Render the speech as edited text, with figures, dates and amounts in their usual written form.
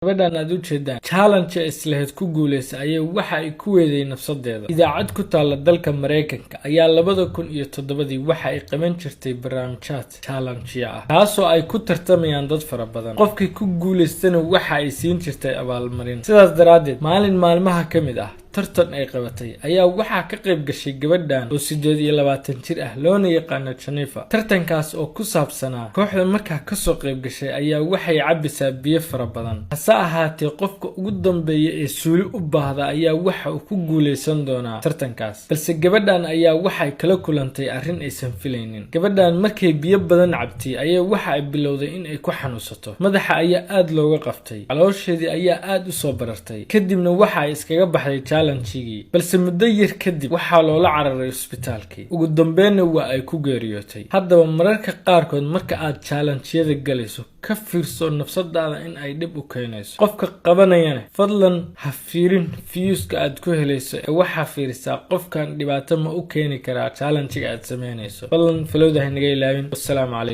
gabadhan aad u jeedaan challenge islahayd ku guuleysa ayay waxa ay ku weeday nafsadeeda. idaacad ku taala dalka Mareykanka ayaa 2007 waxa ay qaban jirtay barnaamijyaad challenge ah taasoo ay ku tartamayaan dad fara badan. qofkii ku guuleystana waxa ay siin jirtay abaalmarin. sidaas daraadeed maalin maalmaha kamid ah tartan ay qabatay ayaa waxa ka qayb gashay gabadhan oo 28 jir ah loona yaqaan Jennifer. tartankaas oo ku saabsanaa kooxda markaa ka soo qayb gashay ayaa waxay cabisaa biyo fara badan. hase ahaatee qofka ugu dambeeya ee suuli u baahda ayaa waxa uu ku guuleysan doonaa tartankaas. balse gabadhan ayaa waxay kala kulantay arrin aysan filaynin. gabadhan markay biyo badan cabtay ayaa waxa ay bilowday in ay ku xanuunsato. madaxa ayaa aad looga qaftay, caloosheedii ayaa aad u soo barartay. kadibna waxa ay iskaga baxday balse muddo yar kadib waxaa loola cararay isbitaalkii. ugu dambeynna waa ay ku geeriyootay. haddaba mararka qaarkood marka aad challenge-yada galayso ka fiirso nafsadaada in ay dhib u keenayso. qofka qabanayana fadlan ha fiirin fiyuuska aad ku helayso ee waxaa fiirisaa qofkan dhibaato ma u keeni karaa challenge-ga aad sameynayso. fadlan falowda ha naga ilaawin. wassalaamu calaykum.